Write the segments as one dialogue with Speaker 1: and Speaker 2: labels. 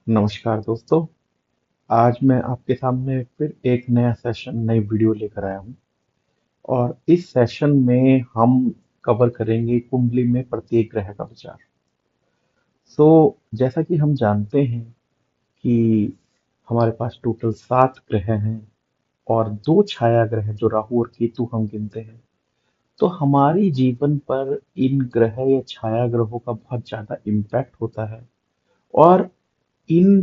Speaker 1: नमस्कार दोस्तों। आज मैं आपके सामने फिर एक नया सेशन नई वीडियो लेकर आया हूँ। और इस सेशन में हम कवर करेंगे कुंडली में प्रत्येक ग्रह का विचार। सो जैसा कि हम जानते हैं कि हमारे पास टोटल 7 ग्रह हैं और 2 छाया ग्रह जो राहु और केतु हम गिनते हैं। तो हमारी जीवन पर इन ग्रह या छाया ग्रहों का बहुत ज्यादा इम्पैक्ट होता है। और इन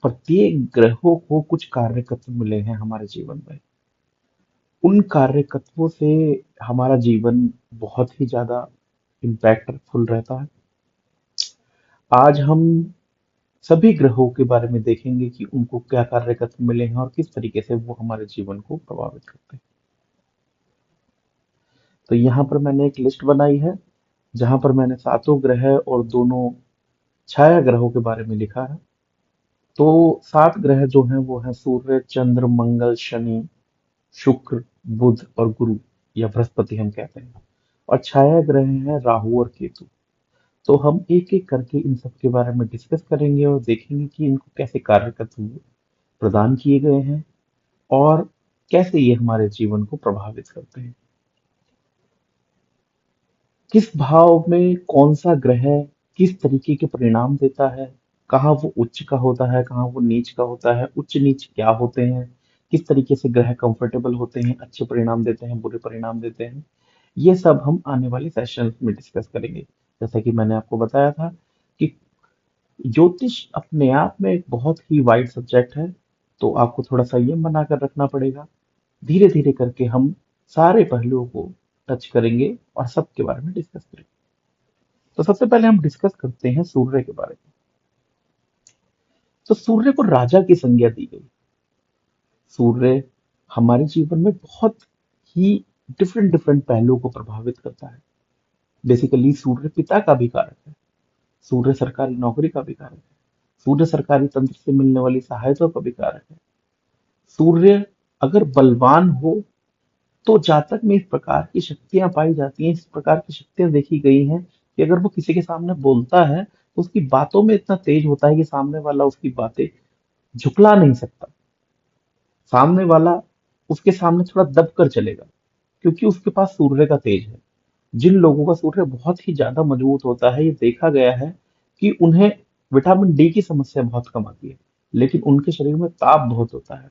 Speaker 1: प्रत्येक ग्रहों को कुछ कार्यकर्ता मिले हैं हमारे जीवन में। उन कार्यकर्ताओं से हमारा जीवन बहुत ही ज्यादा इम्पैक्टफुल रहता है। आज हम सभी ग्रहों के बारे में देखेंगे कि उनको क्या कार्यकर्ता मिले हैं और किस तरीके से वो हमारे जीवन को प्रभावित करते हैं। तो यहाँ पर मैंने एक लिस्ट बनाई है जहां पर मैंने 7 ग्रह और दोनों छाया ग्रहों के बारे में लिखा है। तो 7 ग्रह जो हैं वो हैं सूर्य, चंद्र, मंगल, शनि, शुक्र, बुध और गुरु या बृहस्पति हम कहते हैं। और छाया ग्रह हैं राहु और केतु। तो हम एक एक करके इन सब के बारे में डिस्कस करेंगे और देखेंगे कि इनको कैसे कार्यकर्ता प्रदान किए गए हैं और कैसे ये हमारे जीवन को प्रभावित करते हैं। किस भाव में कौन सा ग्रह किस तरीके के परिणाम देता है, कहाँ वो उच्च का होता है, कहाँ वो नीच का होता है, उच्च नीच क्या होते हैं, किस तरीके से ग्रह कंफर्टेबल होते हैं, अच्छे परिणाम देते हैं, बुरे परिणाम देते हैं। ये सब हम आने वाले सेशन में डिस्कस करेंगे। जैसा कि मैंने आपको बताया था कि ज्योतिष अपने आप में एक बहुत ही वाइड सब्जेक्ट है। तो आपको थोड़ा संयम बनाकर रखना पड़ेगा। धीरे धीरे करके हम सारे पहलुओं को टच करेंगे और सबके बारे में डिस्कस करेंगे। तो सबसे पहले हम डिस्कस करते हैं सूर्य के बारे में। तो सूर्य को राजा की संज्ञा दी गई। सूर्य हमारे जीवन में बहुत ही डिफरेंट डिफरेंट पहलुओं को प्रभावित करता है। बेसिकली सूर्य पिता का भी कारक है। सूर्य सरकारी नौकरी का भी कारक है। सूर्य सरकारी तंत्र से मिलने वाली सहायता का भी कारक है। सूर्य अगर बलवान हो तो जातक में इस प्रकार की शक्तियां पाई जाती हैं, इस प्रकार की शक्तियां देखी गई हैं कि अगर वो किसी के सामने बोलता है तो उसकी बातों में इतना तेज होता है कि सामने वाला उसकी बातें झुकला नहीं सकता। सामने वाला उसके सामने थोड़ा दब कर चलेगा क्योंकि उसके पास सूर्य का तेज है। जिन लोगों का सूर्य बहुत ही ज्यादा मजबूत होता है, ये देखा गया है कि उन्हें विटामिन डी की समस्या बहुत कम आती है, लेकिन उनके शरीर में ताप बहुत होता है।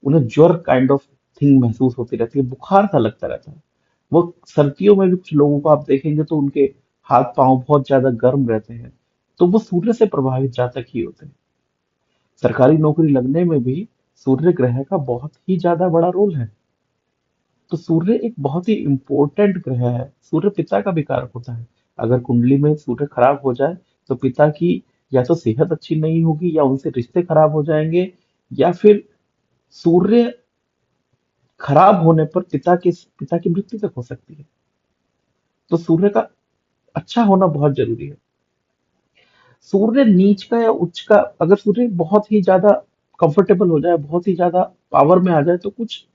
Speaker 1: उन्हें ज्वर काइंड ऑफ थिंग महसूस होती रहती है, बुखार सा लगता रहता है। वो सर्दियों में भी कुछ लोगों को आप देखेंगे तो उनके हाथ पांव बहुत ज्यादा गर्म रहते हैं। तो वो सूर्य से प्रभावित जातक ही होते हैं। सरकारी नौकरी लगने में भी सूर्य ग्रह का बहुत ही ज्यादा बड़ा रोल है। तो सूर्य एक बहुत ही इंपॉर्टेंट ग्रह है। सूर्य पिता का भी कारक होता है। अगर कुंडली में सूर्य खराब हो जाए तो पिता की या तो सेहत अच्छी नहीं होगी या उनसे रिश्ते खराब हो जाएंगे, या फिर सूर्य खराब होने पर पिता की मृत्यु तक हो सकती है। तो सूर्य का अच्छा होना बहुत जरूरी है। सूर्य नीच का या उच्च का, अगर सूर्य बहुत ही ज्यादा कंफर्टेबल हो जाए, बहुत ही ज्यादा पावर में आ जाए, तो कुछ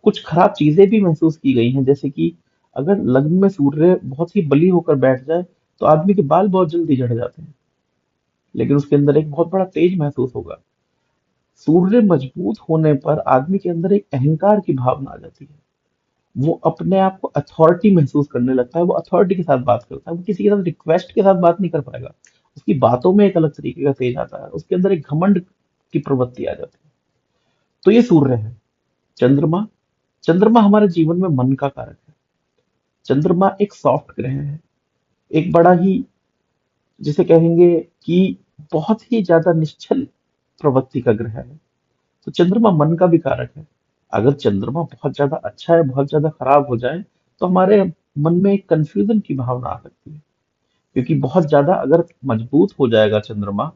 Speaker 1: कुछ खराब चीजें भी महसूस की गई हैं। जैसे कि अगर लग्न में सूर्य बहुत ही बली होकर बैठ जाए तो आदमी के बाल बहुत जल्दी झड़ जाते हैं, लेकिन उसके अंदर एक बहुत बड़ा तेज महसूस होगा। सूर्य मजबूत होने पर आदमी के अंदर एक अहंकार की भावना आ जाती है। वो अपने आप को अथॉरिटी महसूस करने लगता है, वो अथॉरिटी के साथ बात करता है, वो किसी के साथ रिक्वेस्ट के साथ बात नहीं कर पाएगा। उसकी बातों में एक अलग तरीके का तेज आता है, उसके अंदर एक घमंड की प्रवृत्ति आ जाती है। तो ये सूर्य है। चंद्रमा, चंद्रमा हमारे जीवन में मन का कारक है। चंद्रमा एक सॉफ्ट ग्रह है, एक बड़ा ही, जिसे कहेंगे कि बहुत ही ज्यादा निश्चल प्रवृत्ति का ग्रह है। तो चंद्रमा मन का भी कारक है। अगर चंद्रमा बहुत ज्यादा अच्छा है, बहुत ज्यादा खराब हो जाए तो हमारे मन में एक कंफ्यूजन की भावना आ सकती है। क्योंकि बहुत ज्यादा अगर मजबूत हो जाएगा चंद्रमा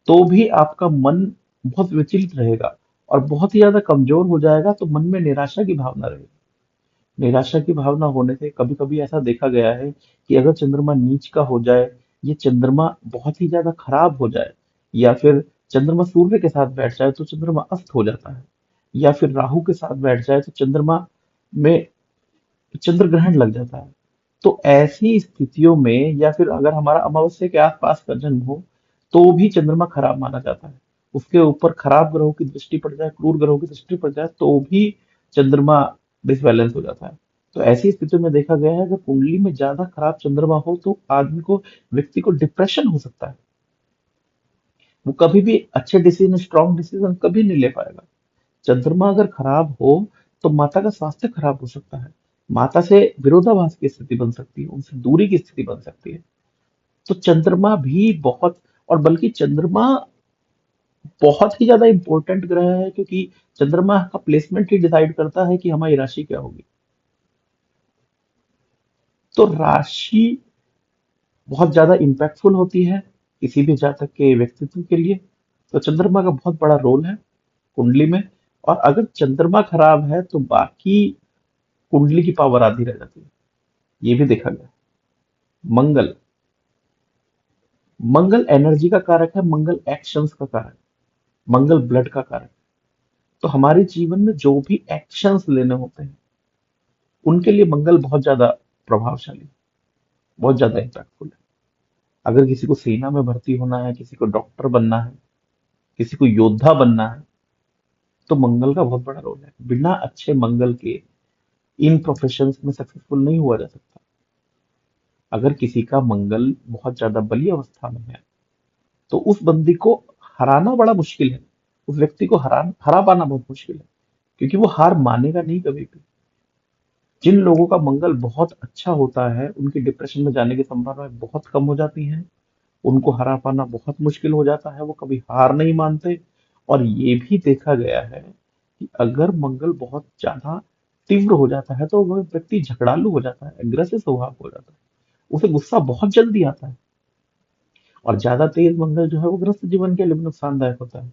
Speaker 1: तो भी आपका मन बहुत विचलित रहेगा, और बहुत ही ज्यादा कमजोर हो जाएगा तो मन में निराशा की भावना रहेगी। निराशा की भावना होने से कभी कभी ऐसा देखा गया है कि अगर चंद्रमा नीच का हो जाए, ये चंद्रमा बहुत ही ज्यादा खराब हो जाए, या फिर चंद्रमा सूर्य के साथ बैठ जाए तो चंद्रमा अस्त हो जाता है, या फिर राहु के साथ बैठ जाए तो चंद्रमा में चंद्र ग्रहण लग जाता है। तो ऐसी स्थितियों में, या फिर अगर हमारा अमावस्या के आसपास का जन्म हो, तो भी चंद्रमा खराब माना जाता है। उसके ऊपर खराब ग्रहों की दृष्टि पड़ जाए, क्रूर ग्रहों की दृष्टि पड़ जाए, तो भी चंद्रमा डिसबैलेंस हो जाता है। तो ऐसी स्थिति में देखा गया है, अगर कुंडली में ज्यादा खराब चंद्रमा हो तो आदमी को, व्यक्ति को डिप्रेशन हो सकता है। वो कभी भी अच्छे डिसीजन, स्ट्रांग डिसीजन कभी नहीं ले पाएगा। चंद्रमा अगर खराब हो तो माता का स्वास्थ्य खराब हो सकता है। माता से विरोधाभास की स्थिति बन सकती है, उनसे दूरी की स्थिति बन सकती है। तो चंद्रमा भी बहुत, और बल्कि चंद्रमा बहुत ही ज्यादा इंपॉर्टेंट ग्रह है, क्योंकि चंद्रमा का प्लेसमेंट ही डिसाइड करता है कि हमारी राशि क्या होगी। तो राशि बहुत ज्यादा इम्पैक्टफुल होती है किसी भी जातक के व्यक्तित्व के लिए। तो चंद्रमा का बहुत बड़ा रोल है कुंडली में। और अगर चंद्रमा खराब है तो बाकी कुंडली की पावर आधी रह जाती है, ये भी देखा गया। मंगल, मंगल एनर्जी का कारक है, मंगल एक्शंस का कारक, मंगल ब्लड का कारक। तो हमारे जीवन में जो भी एक्शंस लेने होते हैं उनके लिए मंगल बहुत ज्यादा प्रभावशाली, बहुत ज्यादा इम्पैक्टफुल है। अगर किसी को सेना में भर्ती होना है, किसी को डॉक्टर बनना है, किसी को योद्धा बनना है, तो मंगल का बहुत बड़ा रोल है। बिना अच्छे मंगल के इन प्रोफेशंस में सक्सेसफुल नहीं हुआ जा सकता। अगर किसी का मंगल बहुत ज्यादा बली अवस्था में है तो उस बंदी को हराना बड़ा मुश्किल है। उस व्यक्ति को हरा पाना बहुत मुश्किल है, क्योंकि वो हार मानेगा नहीं कभी भी। जिन लोगों का मंगल बहुत अच्छा होता है उनकी डिप्रेशन में जाने की संभावना बहुत कम हो जाती है। उनको हरा पाना बहुत मुश्किल हो जाता है, वो कभी हार नहीं मानते। और ये भी देखा गया है कि अगर मंगल बहुत ज्यादा तीव्र हो जाता है तो वह व्यक्ति झगड़ालू हो जाता है, एग्रेसिव स्वभाव हो जाता है, उसे गुस्सा बहुत जल्दी आता है। और ज्यादा तेज मंगल जो है वो गृहस्थ जीवन के लिए भी नुकसानदायक होता है,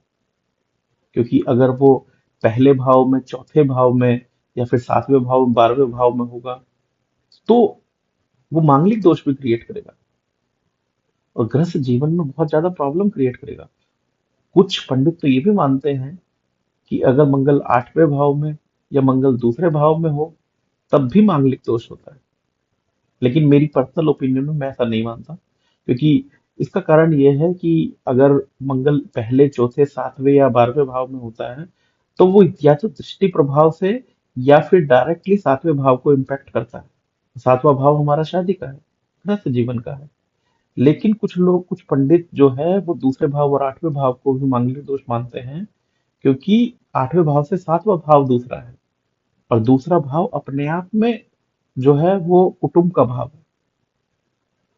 Speaker 1: क्योंकि अगर वो पहले भाव में, चौथे भाव में, या फिर सातवें भाव में, 12वें भाव में होगा, तो वो मांगलिक दोष भी क्रिएट करेगा और गृहस्थ जीवन में बहुत ज्यादा प्रॉब्लम क्रिएट करेगा। कुछ पंडित तो ये भी मानते हैं कि अगर मंगल 8वें भाव में या मंगल दूसरे भाव में हो तब भी मांगलिक दोष होता है। लेकिन मेरी पर्सनल ओपिनियन में मैं ऐसा नहीं मानता, क्योंकि इसका कारण यह है कि अगर मंगल पहले, चौथे, सातवें या 12वें भाव में होता है तो वो या तो दृष्टि प्रभाव से या फिर डायरेक्टली सातवें भाव को इम्पैक्ट करता है। सातवां भाव हमारा शादी का है, गृहस्थ जीवन का है। लेकिन कुछ लोग, कुछ पंडित जो है वो दूसरे भाव और 8वें भाव को भी मांगलिक दोष मानते हैं, क्योंकि 8वें भाव से 7वां भाव दूसरा है, और दूसरा भाव अपने आप में जो है वो कुटुंब का भाव है।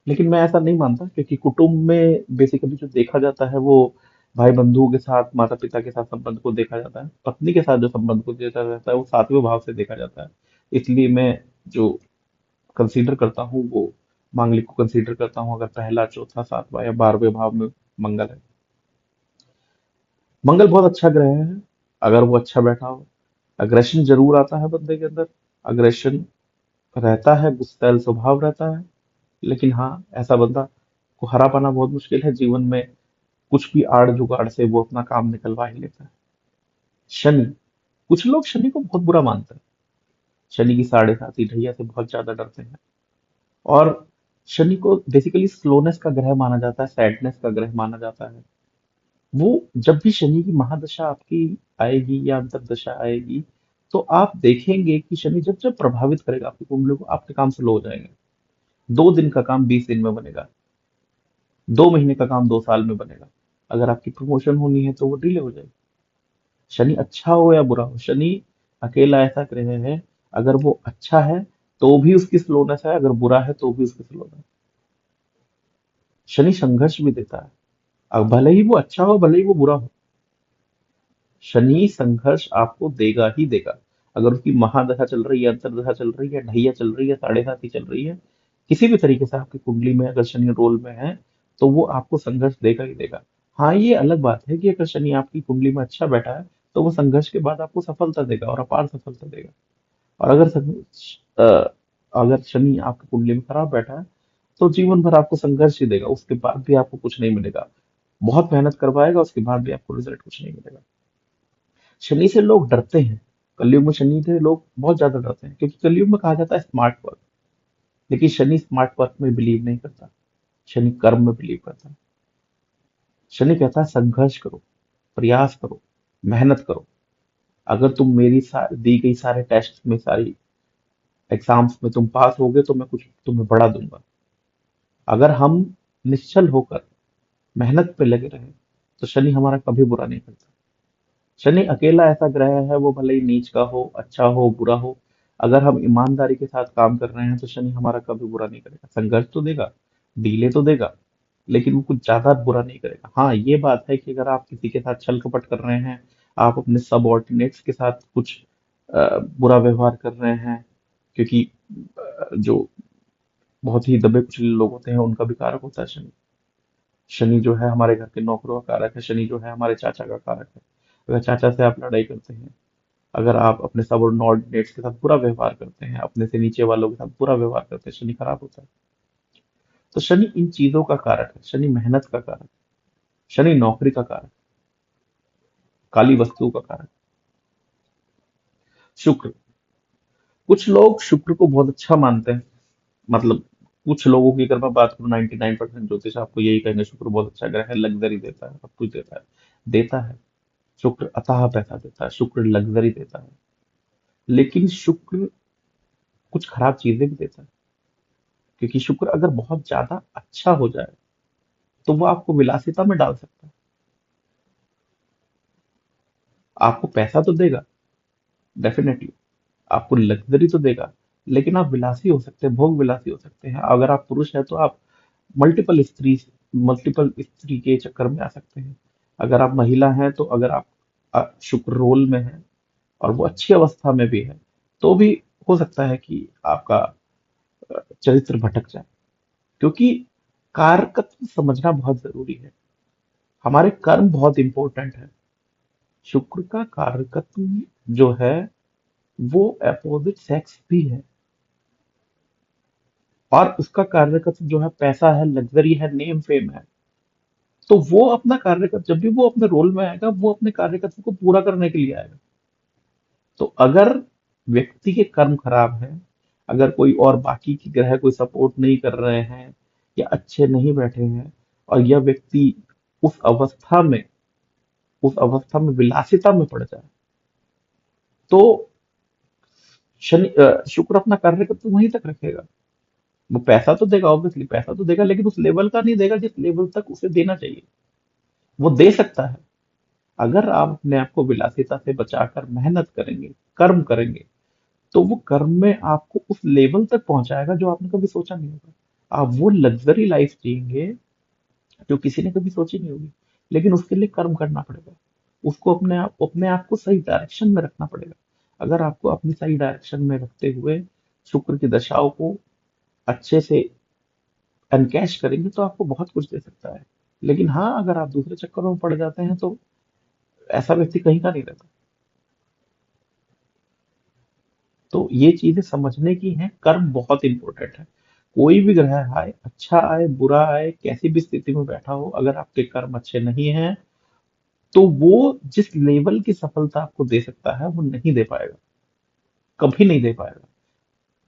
Speaker 1: लेकिन मैं ऐसा नहीं मानता, क्योंकि कुटुंब में बेसिकली जो देखा जाता है वो भाई बंधुओं के साथ, माता पिता के साथ संबंध को देखा जाता है। पत्नी के साथ जो संबंध को देखा जाता है वो 7वें भाव से देखा जाता है। इसलिए मैं जो कंसीडर करता हूँ वो मांगलिक को कंसीडर करता हूँ, अगर पहला, चौथा, सातवां या 12वें भाव में मंगल है। मंगल बहुत अच्छा ग्रह है अगर वो अच्छा बैठा हो। अग्रेशन जरूर आता है बंदे के अंदर, अग्रेशन रहता है, गुस्सैल स्वभाव रहता है। लेकिन हाँ, ऐसा बंदा को हरा पाना बहुत मुश्किल है। जीवन में कुछ भी आड़ जुगाड़ से वो अपना काम निकलवा ही लेता है। शनि, कुछ लोग शनि को बहुत बुरा मानते हैं। शनि की साढ़े साती ढैया से बहुत ज्यादा डरते हैं। और शनि को बेसिकली स्लोनेस का ग्रह माना जाता है, सैडनेस का ग्रह माना जाता है। वो जब भी शनि की महादशा आपकी आएगी या अंतरदशा आएगी, तो आप देखेंगे कि शनि जब जब प्रभावित करेगा आपकी कुंडली को, आपके काम स्लो हो जाएंगे। 2 दिन का काम 20 दिन में बनेगा, 2 महीने का काम 2 साल में बनेगा। अगर आपकी प्रमोशन होनी है तो वो डिले हो जाएगी। शनि अच्छा हो या बुरा हो, शनि अकेला ऐसा ग्रह है, अगर वो अच्छा है तो भी उसकी स्लोनेस है, अगर बुरा है तो भी उसकी स्लोनेस है। शनि संघर्ष भी देता है, अब भले ही वो अच्छा हो, भले ही वो बुरा हो, शनि संघर्ष आपको देगा ही देगा। अगर उसकी महादशा चल रही है, अंतरदशा चल रही है, ढैया चल रही है, साढ़े साती चल रही है, किसी भी तरीके से आपकी कुंडली में अगर शनि रोल में है तो वो आपको संघर्ष देगा ही देगा। हाँ, ये अलग बात है कि अगर शनि आपकी कुंडली में अच्छा बैठा है तो वो संघर्ष के बाद आपको सफलता देगा और अपार सफलता देगा। और अगर शनि आपकी कुंडली में खराब बैठा है तो जीवन भर आपको संघर्ष ही देगा, उसके बाद भी आपको कुछ नहीं मिलेगा। बहुत मेहनत करवाएगा, उसके बाद भी आपको रिजल्ट कुछ नहीं मिलेगा। शनि से लोग डरते हैं, कलयुग में शनि से लोग बहुत ज्यादा डरते हैं, क्योंकि कलयुग में कहा जाता है स्मार्ट वर्क। लेकिन शनि स्मार्ट वर्क में बिलीव नहीं करता, शनि कर्म में बिलीव करता है। शनि कहता है संघर्ष करो, प्रयास करो, मेहनत करो। अगर तुम मेरी दी गई सारे टेस्ट में, सारी एग्जाम्स में तुम पास होगे तो मैं कुछ तुम्हें बड़ा दूंगा। अगर हम निश्चल होकर मेहनत पे लगे रहे तो शनि हमारा कभी बुरा नहीं करता। शनि अकेला ऐसा ग्रह है, वो भले ही नीच का हो, अच्छा हो, बुरा हो, अगर हम ईमानदारी के साथ काम कर रहे हैं तो शनि हमारा कभी बुरा नहीं करेगा। संघर्ष तो देगा, डीले तो देगा, लेकिन वो कुछ ज्यादा बुरा नहीं करेगा। हाँ, ये बात है कि अगर आप किसी के साथ छल कपट कर रहे हैं, आप अपने सबऑर्डिनेट्स के साथ कुछ बुरा व्यवहार कर रहे हैं, क्योंकि जो बहुत ही दबे कुचले लोग होते हैं उनका भी कारक होता है शनि। शनि जो है हमारे घर के नौकरों का कारक है, शनि जो है हमारे चाचा का कारक है। अगर चाचा से आप लड़ाई करते हैं, अगर आप अपने सबऑर्डिनेट्स के साथ बुरा व्यवहार करते हैं, अपने से नीचे वालों के साथ बुरा व्यवहार करते हैं, शनि खराब होता है। तो शनि इन चीजों का कारक है, शनि मेहनत का कारक, शनि नौकरी का कारक, काली वस्तुओं का कारक। शुक्र, कुछ लोग शुक्र को बहुत अच्छा मानते हैं। मतलब कुछ लोगों की अगर मैं बात करूँ, 99% ज्योतिष आपको यही कहेंगे शुक्र बहुत अच्छा ग्रह है, लग्जरी देता है, सब कुछ देता है। देता है, शुक्र अथाह पैसा देता है, शुक्र लग्जरी देता है। लेकिन शुक्र कुछ खराब चीजें भी देता है, क्योंकि शुक्र अगर बहुत ज्यादा अच्छा हो जाए तो वो आपको विलासिता में डाल सकता है। आपको पैसा तो देगा, डेफिनेटली, आपको लग्जरी तो देगा, लेकिन आप विलासी हो सकते हैं, भोग विलासी हो सकते हैं। अगर आप पुरुष हैं तो आप मल्टीपल स्त्री मल्टीपल स्त्री के चक्कर में आ सकते हैं। अगर आप महिला हैं तो अगर आप शुक्र रोल में है और वो अच्छी अवस्था में भी है, तो भी हो सकता है कि आपका चरित्र भटक जाए। क्योंकि कारकत्व समझना बहुत जरूरी है, हमारे कर्म बहुत इंपॉर्टेंट है। शुक्र का कारकत्व जो है वो अपोजिट सेक्स भी है, और उसका कार्यकत्व जो है पैसा है, लग्जरी है, नेम फेम है। तो वो अपना कार्यकत्व, जब भी वो अपने रोल में आएगा, वो अपने कार्यकत्व को पूरा करने के लिए आएगा। तो अगर व्यक्ति के कर्म खराब हैं, अगर कोई और बाकी की ग्रह कोई सपोर्ट नहीं कर रहे हैं या अच्छे नहीं बैठे हैं, और यह व्यक्ति उस अवस्था में उस अवस्था में विलासिता में पड़ जाए, तो शुक्र अपना कार्यकत्व वहीं तक रखेगा। वो पैसा तो देगा, ऑब्वियसली पैसा तो देगा, लेकिन उस लेवल का नहीं देगा जिस लेवल तक उसे देना चाहिए। वो दे सकता है, अगर आप अपने आप को विलासिता से बचाकर मेहनत करेंगे, कर्म करेंगे, तो वो कर्म में आपको उस लेवल तक पहुंचाएगा जो आपने कभी सोचा नहीं होगा। आप वो लग्जरी लाइफ जिएंगे जो किसी ने कभी सोची नहीं होगी। लेकिन उसके लिए कर्म करना पड़ेगा, उसको अपने आप को सही डायरेक्शन में रखना पड़ेगा। अगर आपको अपनी सही डायरेक्शन में रखते हुए शुक्र की दशाओं को अच्छे से एनकैश करेंगे तो आपको बहुत कुछ दे सकता है। लेकिन हाँ, अगर आप दूसरे चक्करों में पड़ जाते हैं तो ऐसा व्यक्ति कहीं का नहीं रहता। तो ये चीजें समझने की हैं, कर्म बहुत इंपॉर्टेंट है। कोई भी ग्रह आए, अच्छा आए, बुरा आए, कैसी भी स्थिति में बैठा हो, अगर आपके कर्म अच्छे नहीं हैं तो वो जिस लेवल की सफलता आपको दे सकता है वो नहीं दे पाएगा, कभी नहीं दे पाएगा।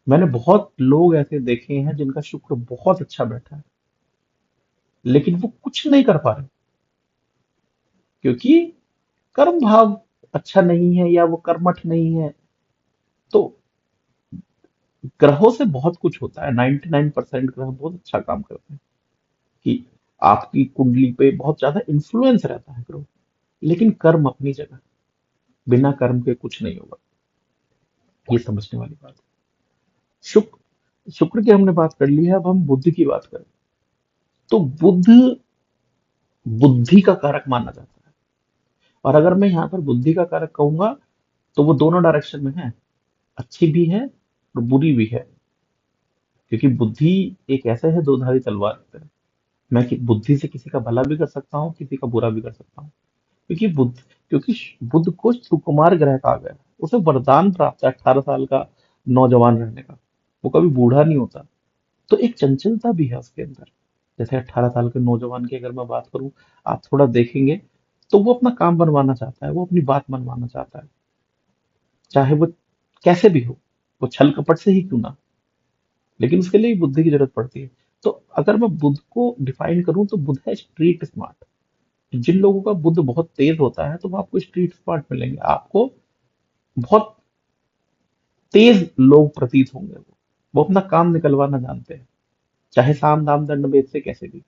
Speaker 1: मैंने बहुत लोग ऐसे देखे हैं जिनका शुक्र बहुत अच्छा बैठा है, लेकिन वो कुछ नहीं कर पा रहे, क्योंकि कर्म भाव अच्छा नहीं है या वो कर्मठ नहीं है। तो ग्रहों से बहुत कुछ होता है, 99% ग्रह बहुत अच्छा काम करते हैं, कि आपकी कुंडली पे बहुत ज्यादा इन्फ्लुएंस रहता है ग्रहों। लेकिन कर्म अपनी जगह, बिना कर्म के कुछ नहीं होगा, ये समझने वाली बात है। शुक्र शुक्र की हमने बात कर ली है, अब हम बुद्ध की बात करें। तो बुद्ध बुद्धि का कारक माना जाता है। और अगर मैं यहाँ पर बुद्धि का कारक कहूंगा तो वो दोनों डायरेक्शन में है, अच्छी भी है और बुरी भी है। क्योंकि बुद्धि एक ऐसा है, दो धारी तलवार की तरह। मैं बुद्धि से किसी का भला भी कर सकता हूँ, किसी का बुरा भी कर सकता हूँ। क्योंकि बुद्ध को सुकुमार ग्रह कहा गया है। उसे वरदान प्राप्त है 18 साल का नौजवान रहने का, वो कभी बूढ़ा नहीं होता। तो एक चंचलता भी है उसके अंदर। जैसे 18 साल के नौजवान की अगर मैं बात करूं, आप थोड़ा देखेंगे तो वो अपना काम बनवाना चाहता है, वो अपनी बात मनवाना चाहता है, चाहे वो कैसे भी हो, वो छल कपट से ही क्यों ना, लेकिन उसके लिए बुद्धि की जरूरत पड़ती है। तो अगर मैं बुद्ध को डिफाइन करूं तो बुद्ध है स्ट्रीट स्मार्ट। जिन लोगों का बुद्ध बहुत तेज होता है तो वो आपको स्ट्रीट स्मार्ट मिलेंगे, आपको बहुत तेज लोग प्रतीत होंगे। वो अपना काम निकलवाना जानते हैं, चाहे साम दाम दंड भेद से कैसे भी।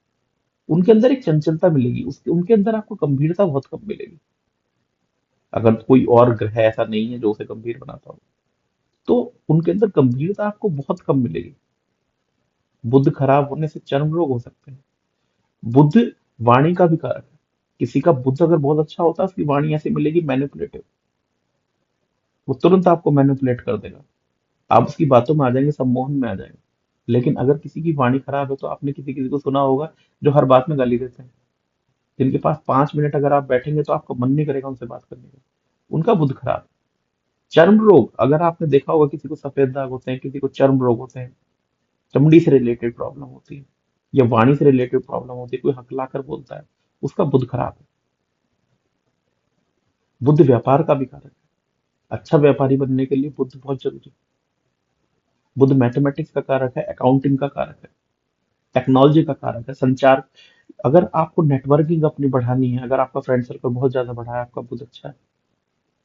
Speaker 1: उनके अंदर एक चंचलता मिलेगी, उसके उनके अंदर आपको गंभीरता बहुत कम मिलेगी। अगर कोई और ग्रह ऐसा नहीं है जो उसे गंभीर बनाता हो, तो उनके अंदर गंभीरता आपको बहुत कम मिलेगी। बुद्ध खराब होने से चर्म रोग हो सकते हैं। बुद्ध वाणी का भी कारक है। किसी का बुद्ध अगर बहुत अच्छा होता है, उसकी वाणी ऐसी मिलेगी मैनिपुलेटिव, वो तुरंत आपको मैनिपुलेट कर देगा, आप उसकी बातों में आ जाएंगे, सम्मोहन में आ जाएंगे। लेकिन अगर किसी की वाणी खराब है, तो आपने किसी किसी को सुना होगा जो हर बात में गाली देते हैं, जिनके पास 5 मिनट अगर आप बैठेंगे तो आपका मन नहीं करेगा उनसे बात करने का, उनका बुद्ध खराब है। चर्म रोग, अगर आपने देखा होगा किसी को सफेद दाग होते हैं, किसी को चर्म रोग होते हैं, चमड़ी से रिलेटेड प्रॉब्लम होती है या वाणी से रिलेटेड प्रॉब्लम होती है, कोई हकलाकर बोलता है, उसका बुद्ध खराब है। बुद्ध व्यापार का भी कारक है। अच्छा व्यापारी बनने के लिए बुद्ध बहुत जरूरी है। बुद्ध मैथमेटिक्स का कारक है, अकाउंटिंग का कारक है, टेक्नोलॉजी का कारक है, संचार। अगर आपको नेटवर्किंग अपनी बढ़ानी है, अगर आपका फ्रेंड सर्कल बहुत ज्यादा बढ़ा है, आपका बुद्ध अच्छा है।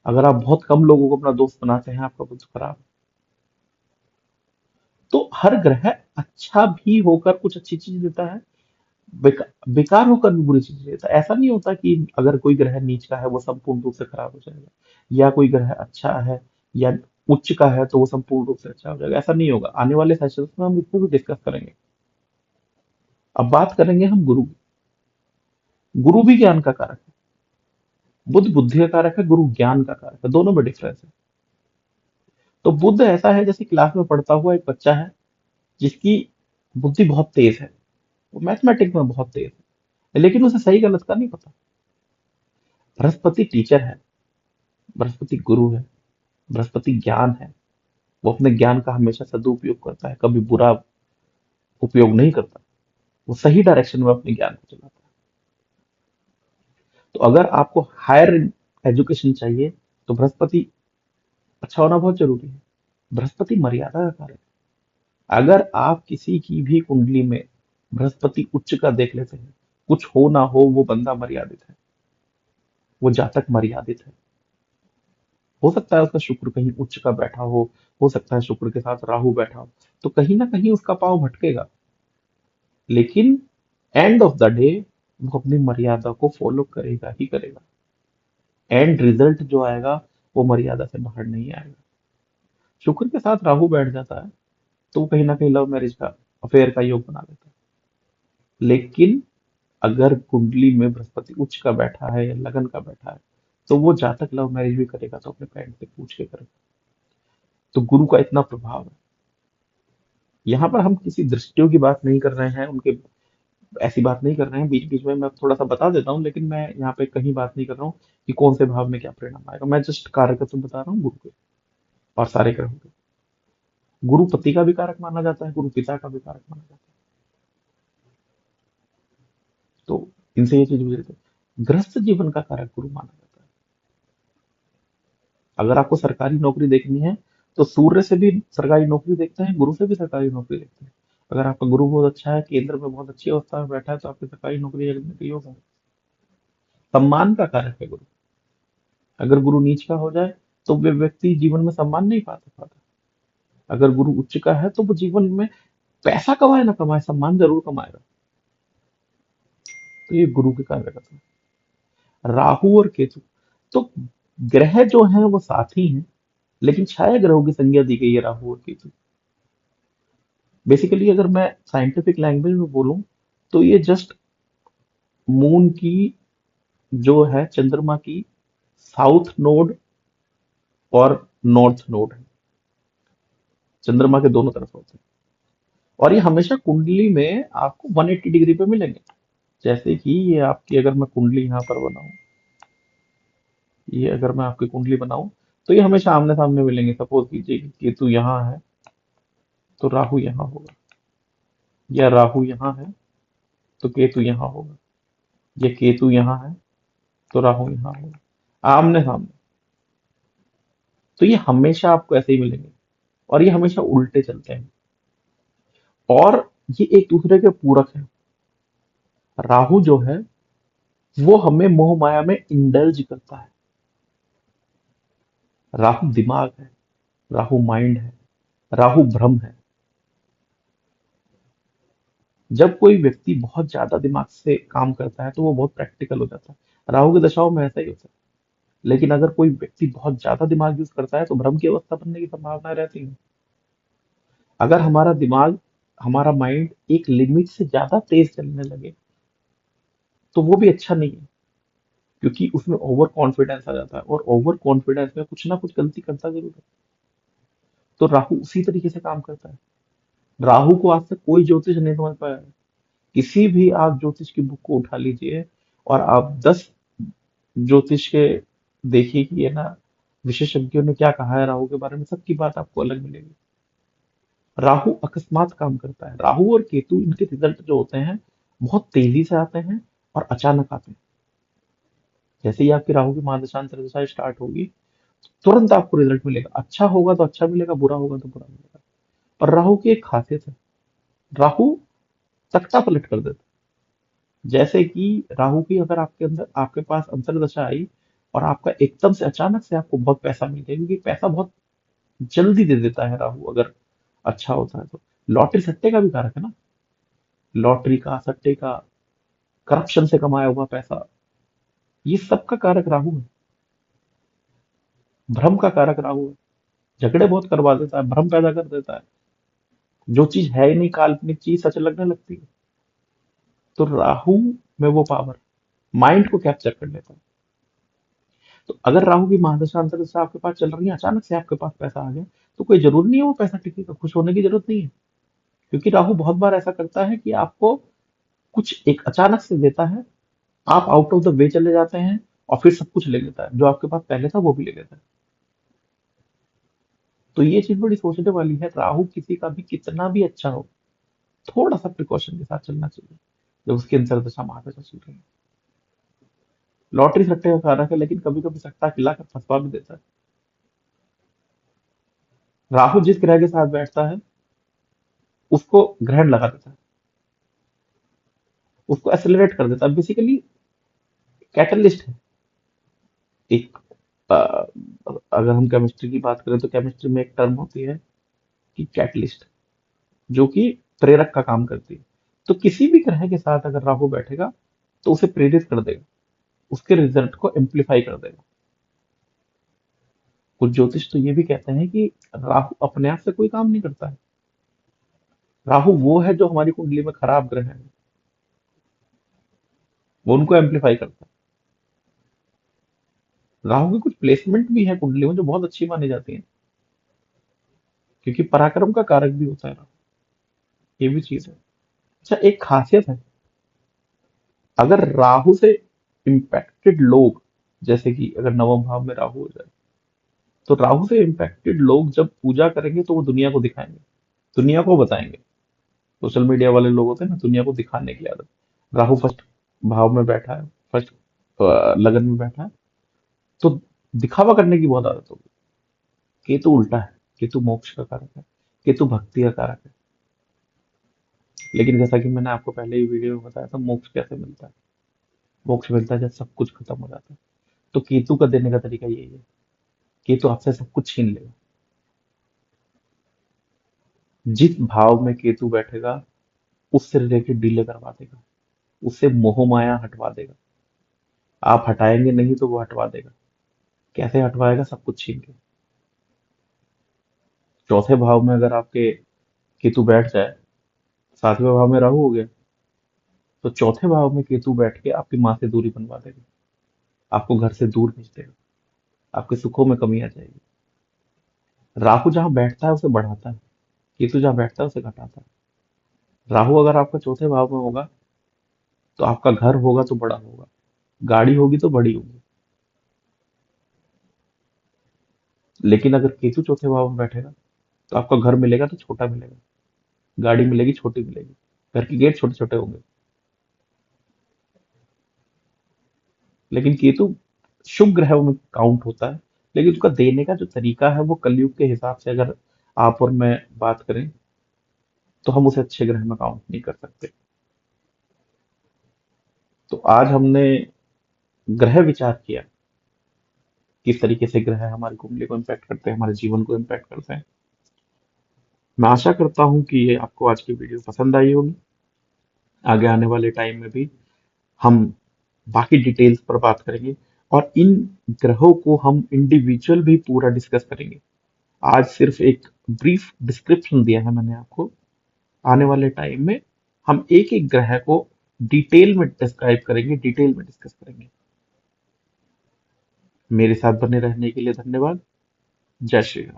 Speaker 1: अगर आप बहुत कम लोगों को अपना दोस्त बनाते हैं, आपका बुद्ध खराब है। तो हर ग्रह अच्छा भी होकर कुछ अच्छी चीज देता है, बेकार होकर भी बुरी चीज देता है। ऐसा नहीं होता कि अगर कोई ग्रह नीच का है वो संपूर्ण रूप से खराब हो जाएगा, या कोई ग्रह अच्छा है या उच्च का है तो वो संपूर्ण रूप से अच्छा हो जाएगा, ऐसा नहीं होगा। आने वाले सेशंस में हम इसको भी डिस्कस करेंगे। अब बात करेंगे हम गुरु की। गुरु भी ज्ञान का कारक है। बुद्ध बुद्धि का कारक है, गुरु ज्ञान का कारक है, दोनों में डिफरेंस है। तो बुद्ध ऐसा है जैसे क्लास में पढ़ता हुआ एक बच्चा है जिसकी बुद्धि बहुत तेज है, वो मैथमेटिक्स में बहुत तेज है, लेकिन उसे सही गलत का नहीं पता। बृहस्पति टीचर है, बृहस्पति गुरु है, बृहस्पति ज्ञान है। वो अपने ज्ञान का हमेशा सदुपयोग करता है, कभी बुरा उपयोग नहीं करता। वो सही डायरेक्शन में अपने ज्ञान को चलाता है। तो अगर आपको हायर एजुकेशन चाहिए तो बृहस्पति अच्छा होना बहुत जरूरी है। बृहस्पति मर्यादा का कारक है। अगर आप किसी की भी कुंडली में बृहस्पति उच्च का देख लेते हैं, कुछ हो ना हो वो बंदा मर्यादित है, वो जातक मर्यादित है। हो सकता है उसका शुक्र कहीं उच्च का बैठा हो सकता है शुक्र के साथ राहु बैठा हो, तो कहीं ना कहीं उसका पांव भटकेगा। लेकिन एंड ऑफ द डे वो अपनी मर्यादा को फॉलो करेगा ही करेगा। एंड रिजल्ट जो आएगा वो मर्यादा से बाहर नहीं आएगा। शुक्र के साथ राहु बैठ जाता है तो वो कहीं ना कहीं लव मैरिज का, अफेयर का योग बना देता है। लेकिन अगर कुंडली में बृहस्पति उच्च का बैठा है या लगन का बैठा है, तो वो जातक लव मैरिज भी करेगा तो अपने पेरेंट से पूछ के करेगा। तो गुरु का इतना प्रभाव है। यहाँ पर हम किसी दृष्टियों की बात नहीं कर रहे हैं, उनके ऐसी बात नहीं कर रहे हैं। बीच बीच में मैं थोड़ा सा बता देता हूँ, लेकिन मैं यहाँ पे कहीं बात नहीं कर रहा हूँ कि कौन से भाव में क्या परिणाम आएगा। मैं जस्ट कारक तो बता रहा हूँ गुरु के और सारे ग्रहों के। गुरु पति का भी कारक माना जाता है, गुरु पिता का भी कारक माना जाता है। तो इनसे ये चीज गुजरती है। गृहस्थ जीवन का कारक गुरु माना जाता है। अगर आपको सरकारी नौकरी देखनी है तो सूर्य से भी सरकारी नौकरी देखते हैं, गुरु से भी सरकारी नौकरी देखते हैं। अगर आपका गुरु बहुत अच्छा है, केंद्र में बहुत अच्छी अवस्था में बैठा है, तो आपकी सरकारी नौकरी लगने का योग है। सम्मान का कारक है गुरु। अगर गुरु नीच का हो जाए तो वे व्यक्ति जीवन में सम्मान नहीं पाता। अगर गुरु उच्च का है तो वो जीवन में पैसा कमाए ना कमाए, सम्मान जरूर कमाएगा। तो ये गुरु के कार्य करता है। राहु और केतु, तो ग्रह जो हैं वो साथी हैं, लेकिन छाया ग्रहों की संज्ञा दी गई है राहु और केतु। बेसिकली अगर मैं साइंटिफिक लैंग्वेज में बोलूं तो ये जस्ट मून की, जो है चंद्रमा की, साउथ नोड और नॉर्थ नोड है। चंद्रमा के दोनों तरफ होते हैं और ये हमेशा कुंडली में आपको 180 डिग्री पे मिलेंगे। जैसे कि ये आपकी, अगर मैं कुंडली यहाँ पर बनाऊं, ये अगर मैं आपकी कुंडली बनाऊं तो ये हमेशा आमने सामने मिलेंगे। सपोज कीजिए कि केतु यहाँ है तो राहु यहाँ होगा, या राहु यहाँ है तो केतु यहाँ होगा, या केतु यहाँ है तो राहु यहाँ होगा, आमने सामने। तो ये हमेशा आपको ऐसे ही मिलेंगे और ये हमेशा उल्टे चलते हैं और ये एक दूसरे के पूरक है। राहु जो है वो हमें मोह माया में इंडल्ज करता है। राहु दिमाग है, राहु माइंड है, राहु भ्रम है। जब कोई व्यक्ति बहुत ज्यादा दिमाग से काम करता है तो वो बहुत प्रैक्टिकल हो जाता है। राहु की दशाओं में ऐसा ही होता है। लेकिन अगर कोई व्यक्ति बहुत ज्यादा दिमाग यूज करता है तो भ्रम की अवस्था बनने की संभावना रहती है। अगर हमारा दिमाग, हमारा माइंड एक लिमिट से ज्यादा तेज चलने लगे तो वो भी अच्छा नहीं है, क्योंकि उसमें ओवर कॉन्फिडेंस आ जाता है, और ओवर कॉन्फिडेंस में कुछ ना कुछ गलती करता जरूर है। तो राहु उसी तरीके से काम करता है। राहु को आज तक कोई ज्योतिष नहीं समझ पाया है। किसी भी आप ज्योतिष की बुक को उठा लीजिए और आप 10 ज्योतिष के देखिए कि ये ना विशेषज्ञों ने क्या कहा है राहु के बारे में, सबकी बात आपको अलग मिलेगी। राहु अकस्मात काम करता है। राहु और केतु, इनके रिजल्ट जो होते हैं बहुत तेजी से आते हैं और अचानक आते हैं। जैसे ही आपकी राहु की महादशा अंतर्दशा स्टार्ट होगी, तुरंत आपको रिजल्ट मिलेगा। अच्छा होगा तो अच्छा मिलेगा, बुरा होगा तो बुरा मिलेगा। पर राहु की एक खासियत है, राहु तख्ता पलट कर देता है। जैसे कि राहु की अगर आपके अंदर, आपके पास अंतर्दशा आई और आपका एकदम से अचानक से आपको बहुत पैसा मिल गया, क्योंकि पैसा बहुत जल्दी दे देता है राहु अगर अच्छा होता है तो। लॉटरी सट्टे का भी कारक है ना, लॉटरी का, सट्टे का, करप्शन से कमाया हुआ पैसा, ये सब का कारक राहु है। भ्रम का कारक राहु है। झगड़े बहुत करवा देता है, भ्रम पैदा कर देता है। जो चीज है ही नहीं, काल्पनिक चीज सच लगने लगती है। तो राहु में वो पावर माइंड को कैप्चर कर लेता है। तो अगर राहु की महादशा अंतर्दशा आपके पास चल रही है, अचानक से आपके पास पैसा आ गया, तो कोई जरूरी नहीं है वो पैसा टिकेगा, खुश होने की जरूरत नहीं है। क्योंकि राहु बहुत बार ऐसा करता है कि आपको कुछ एक अचानक से देता है, आप आउट ऑफ द वे चले जाते हैं, और फिर सब कुछ ले लेता है, जो आपके पास पहले था वो भी ले लेता है। तो ये चीज बड़ी सोचने वाली है। राहु किसी का भी कितना भी अच्छा हो, थोड़ा सा प्रिकॉशन के साथ चलना चाहिए जब उसकी अंतर्दशा महादशा चल रही है। लॉटरी सट्टे का कारक है, लेकिन कभी कभी सट्टा खिलाकर फंसवा भी देता है। राहु जिस ग्रह के साथ बैठता है उसको ग्रहण लगा देता है, उसको एक्सेलरेट कर देता है। बेसिकली कैटलिस्ट है एक। अ, अगर हम केमिस्ट्री की बात करें तो केमिस्ट्री में एक टर्म होती है कि कैटलिस्ट, जो कि प्रेरक का काम करती है। तो किसी भी ग्रह के साथ अगर राहु बैठेगा तो उसे प्रेरित कर देगा, उसके रिजल्ट को एम्पलीफाई कर देगा। कुछ ज्योतिष तो ये भी कहते हैं कि राहु अपने आप से कोई काम नहीं करता है। राहु वो है जो हमारी कुंडली में खराब ग्रह है, वो उनको एम्पलीफाई करता है। राहु की कुछ प्लेसमेंट भी है कुंडली में जो बहुत अच्छी मानी जाती है, क्योंकि पराक्रम का कारक भी होता है राहु। ये भी चीज है। अच्छा, एक खासियत है, अगर राहु से इम्पैक्टेड लोग, जैसे कि अगर नवम भाव में राहु हो जाए, तो राहु से इम्पैक्टेड लोग जब पूजा करेंगे तो वो दुनिया को दिखाएंगे, दुनिया को बताएंगे। सोशल मीडिया वाले लोग होते हैं ना, दुनिया को दिखाने की आदत। राहु फर्स्ट भाव में बैठा है, फर्स्ट लगन में बैठा है, तो दिखावा करने की बहुत आदत होगी। केतु उल्टा है, केतु मोक्ष का कारक है, केतु भक्ति का कारक है। लेकिन जैसा कि मैंने आपको पहले ही वीडियो में बताया था, मोक्ष कैसे मिलता है? मोक्ष मिलता है जब सब कुछ खत्म हो जाता है। तो केतु का देने का तरीका यही है, केतु आपसे सब कुछ छीन लेगा। जिस भाव में केतु बैठेगा उससे रिलेटेड डीले करवा देगा, उससे मोह माया हटवा देगा। आप हटाएंगे नहीं तो वो हटवा देगा। कैसे हटवाएगा? सब कुछ छीन के। चौथे भाव में अगर आपके केतु बैठ जाए, सातवें भाव में राहु हो गया, तो चौथे भाव में केतु बैठ के आपकी माँ से दूरी बनवा देगा, आपको घर से दूर भेज देगा, आपके सुखों में कमी आ जाएगी। राहु जहां बैठता है उसे बढ़ाता है, केतु जहां बैठता है उसे घटाता है। राहु अगर आपका चौथे भाव में होगा तो आपका घर होगा तो बड़ा होगा, गाड़ी होगी तो बड़ी होगी। लेकिन अगर केतु चौथे भाव में बैठेगा तो आपका घर मिलेगा तो छोटा मिलेगा, गाड़ी मिलेगी छोटी मिलेगी, घर के गेट छोटे छोटे होंगे। लेकिन केतु शुभ ग्रहों में काउंट होता है, लेकिन उसका देने का जो तरीका है वो कलयुग के हिसाब से अगर आप और मैं बात करें तो हम उसे अच्छे ग्रह में काउंट नहीं कर सकते। तो आज हमने ग्रह विचार किया, किस तरीके से ग्रह हमारे कुंडली को इम्पैक्ट करते हैं, हमारे जीवन को इम्पैक्ट करते हैं। मैं आशा करता हूँ कि ये आपको आज की वीडियो पसंद आई होगी। आगे आने वाले टाइम में भी हम बाकी डिटेल्स पर बात करेंगे और इन ग्रहों को हम इंडिविजुअल भी पूरा डिस्कस करेंगे। आज सिर्फ एक ब्रीफ डिस्क्रिप्शन दिया है मैंने आपको। आने वाले टाइम में हम एक एक ग्रह को डिटेल में डिस्क्राइब करेंगे, डिटेल में डिस्कस करेंगे। मेरे साथ बने रहने के लिए धन्यवाद। जय श्री राम।